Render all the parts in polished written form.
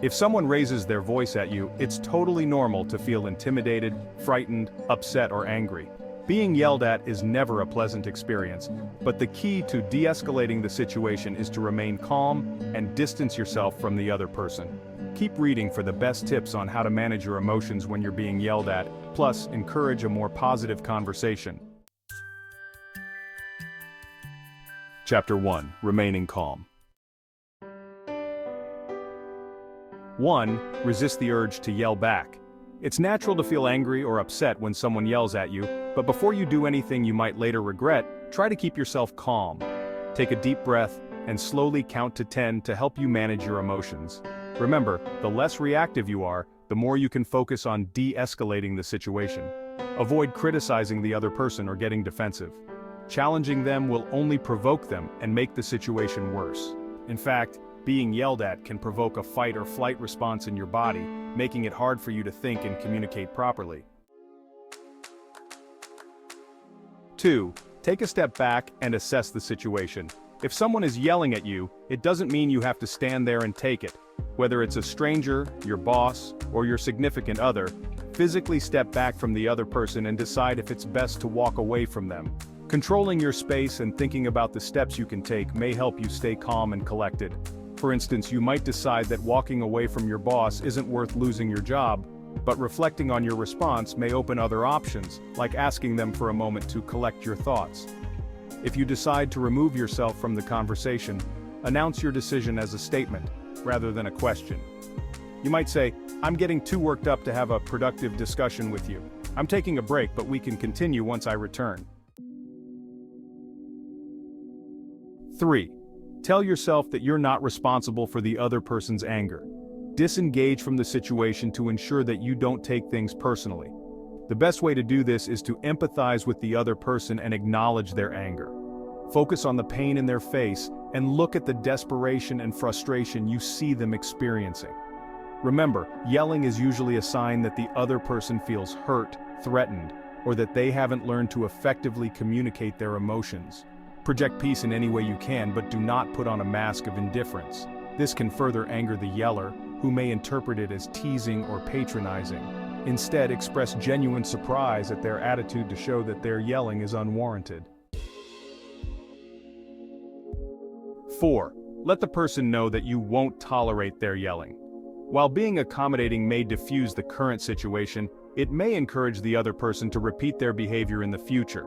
If someone raises their voice at you, it's totally normal to feel intimidated, frightened, upset, or angry. Being yelled at is never a pleasant experience, but the key to de-escalating the situation is to remain calm and distance yourself from the other person. Keep reading for the best tips on how to manage your emotions when you're being yelled at, plus encourage a more positive conversation. Chapter 1. Remaining calm. 1. Resist the urge to yell back. It's natural to feel angry or upset when someone yells at you, but before you do anything you might later regret, try to keep yourself calm. Take a deep breath and slowly count to 10 to help you manage your emotions. Remember, the less reactive you are, the more you can focus on de-escalating the situation. Avoid criticizing the other person or getting defensive. Challenging them will only provoke them and make the situation worse. In fact, being yelled at can provoke a fight or flight response in your body, making it hard for you to think and communicate properly. 2. Take a step back and assess the situation. If someone is yelling at you, it doesn't mean you have to stand there and take it. Whether it's a stranger, your boss, or your significant other, physically step back from the other person and decide if it's best to walk away from them. Controlling your space and thinking about the steps you can take may help you stay calm and collected. For instance, you might decide that walking away from your boss isn't worth losing your job, but reflecting on your response may open other options, like asking them for a moment to collect your thoughts. If you decide to remove yourself from the conversation, announce your decision as a statement, rather than a question. You might say, "I'm getting too worked up to have a productive discussion with you. I'm taking a break, but we can continue once I return." 3. Tell yourself that you're not responsible for the other person's anger. Disengage from the situation to ensure that you don't take things personally. The best way to do this is to empathize with the other person and acknowledge their anger. Focus on the pain in their face and look at the desperation and frustration you see them experiencing. Remember, yelling is usually a sign that the other person feels hurt, threatened, or that they haven't learned to effectively communicate their emotions. Project peace in any way you can, but do not put on a mask of indifference. This can further anger the yeller, who may interpret it as teasing or patronizing. Instead, express genuine surprise at their attitude to show that their yelling is unwarranted. 4. Let the person know that you won't tolerate their yelling. While being accommodating may diffuse the current situation, it may encourage the other person to repeat their behavior in the future.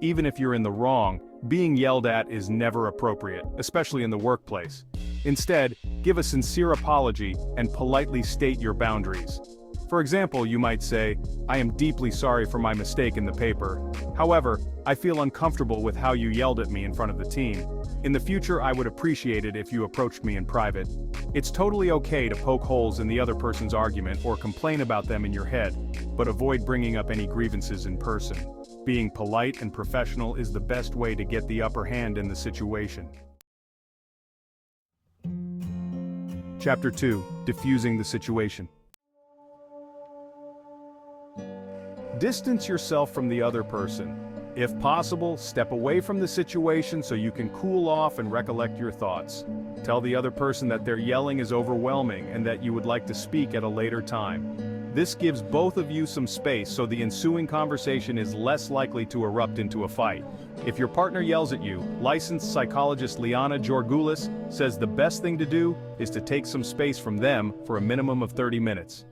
Even if you're in the wrong, being yelled at is never appropriate, especially in the workplace. Instead, give a sincere apology and politely state your boundaries. For example, you might say, "I am deeply sorry for my mistake in the paper. However, I feel uncomfortable with how you yelled at me in front of the team. In the future, I would appreciate it if you approached me in private." It's totally okay to poke holes in the other person's argument or complain about them in your head, but avoid bringing up any grievances in person. Being polite and professional is the best way to get the upper hand in the situation. Chapter 2. Diffusing the situation. Distance yourself from the other person. If possible, step away from the situation so you can cool off and recollect your thoughts. Tell the other person that their yelling is overwhelming and that you would like to speak at a later time. This gives both of you some space so the ensuing conversation is less likely to erupt into a fight. If your partner yells at you, licensed psychologist Liana Georgoulis says the best thing to do is to take some space from them for a minimum of 30 minutes.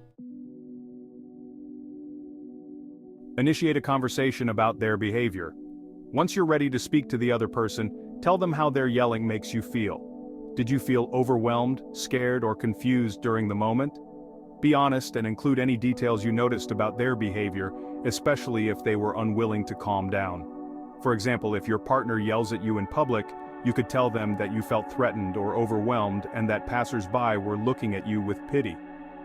Initiate a conversation about their behavior. Once you're ready to speak to the other person, tell them how their yelling makes you feel. Did you feel overwhelmed, scared, or confused during the moment? Be honest and include any details you noticed about their behavior, especially if they were unwilling to calm down. For example, if your partner yells at you in public, you could tell them that you felt threatened or overwhelmed and that passers-by were looking at you with pity.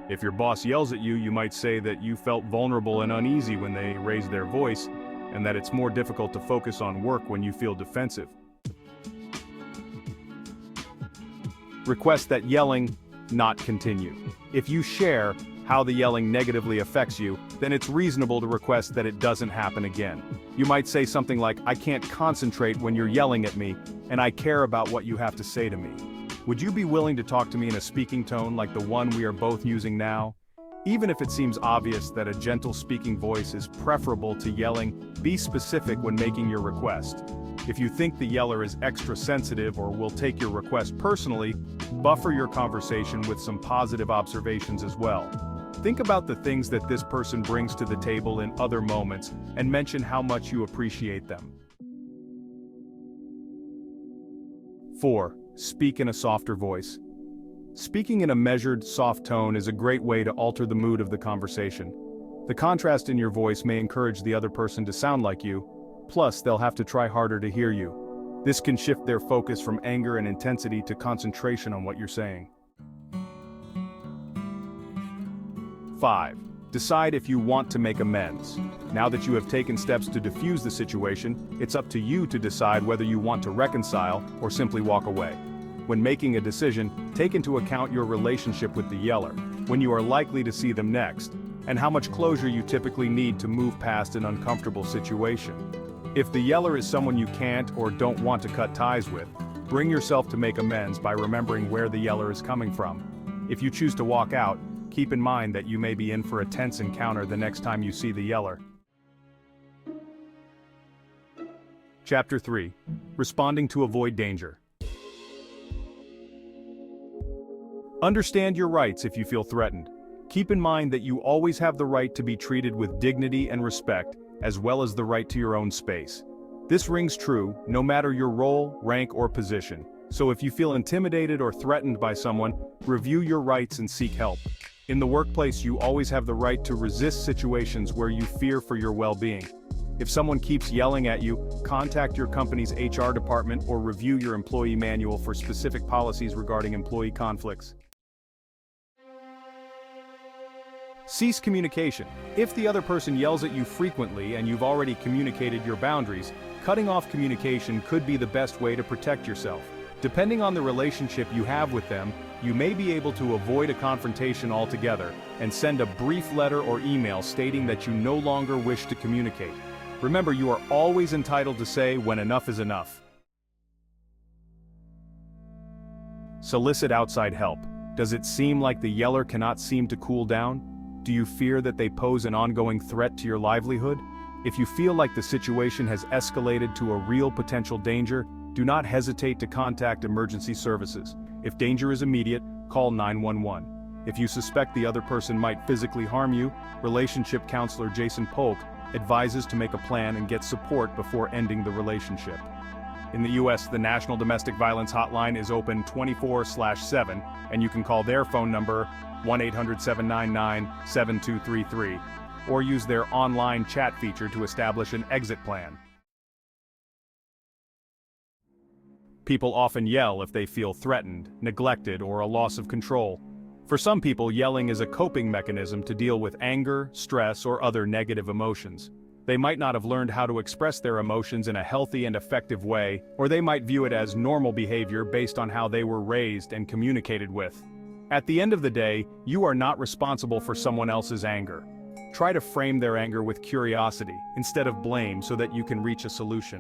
If your boss yells at you, you might say that you felt vulnerable and uneasy when they raised their voice, and that it's more difficult to focus on work when you feel defensive. Request that yelling not continue. If you share how the yelling negatively affects you, then it's reasonable to request that it doesn't happen again. You might say something like, "I can't concentrate when you're yelling at me, and I care about what you have to say to me." Would you be willing to talk to me in a speaking tone like the one we are both using now? Even if it seems obvious that a gentle speaking voice is preferable to yelling, be specific when making your request. If you think the yeller is extra sensitive or will take your request personally, buffer your conversation with some positive observations as well. Think about the things that this person brings to the table in other moments and mention how much you appreciate them. 4. Speak in a softer voice. Speaking in a measured, soft tone is a great way to alter the mood of the conversation. The contrast in your voice may encourage the other person to sound like you, plus they'll have to try harder to hear you. This can shift their focus from anger and intensity to concentration on what you're saying. 5. Decide if you want to make amends. Now that you have taken steps to defuse the situation, it's up to you to decide whether you want to reconcile or simply walk away. When making a decision, take into account your relationship with the yeller, when you are likely to see them next, and how much closure you typically need to move past an uncomfortable situation. If the yeller is someone you can't or don't want to cut ties with, bring yourself to make amends by remembering where the yeller is coming from. If you choose to walk out, keep in mind that you may be in for a tense encounter the next time you see the yeller. Chapter 3. Responding to avoid danger. Understand your rights if you feel threatened. Keep in mind that you always have the right to be treated with dignity and respect, as well as the right to your own space. This rings true, no matter your role, rank, or position. So if you feel intimidated or threatened by someone, review your rights and seek help. In the workplace, you always have the right to resist situations where you fear for your well-being. If someone keeps yelling at you, contact your company's HR department or review your employee manual for specific policies regarding employee conflicts. Cease communication. If the other person yells at you frequently and you've already communicated your boundaries, cutting off communication could be the best way to protect yourself. Depending on the relationship you have with them, you may be able to avoid a confrontation altogether and send a brief letter or email stating that you no longer wish to communicate. Remember, you are always entitled to say when enough is enough. Solicit outside help. Does it seem like the yeller cannot seem to cool down? Do you fear that they pose an ongoing threat to your livelihood? If you feel like the situation has escalated to a real potential danger, do not hesitate to contact emergency services. If danger is immediate, call 911. If you suspect the other person might physically harm you, relationship counselor Jason Polk advises to make a plan and get support before ending the relationship. In the US, the National Domestic Violence Hotline is open 24/7, and you can call their phone number 1-800-799-7233, or use their online chat feature to establish an exit plan. People often yell if they feel threatened, neglected, or a loss of control. For some people, yelling is a coping mechanism to deal with anger, stress, or other negative emotions. They might not have learned how to express their emotions in a healthy and effective way, or they might view it as normal behavior based on how they were raised and communicated with. At the end of the day, you are not responsible for someone else's anger. Try to frame their anger with curiosity instead of blame so that you can reach a solution.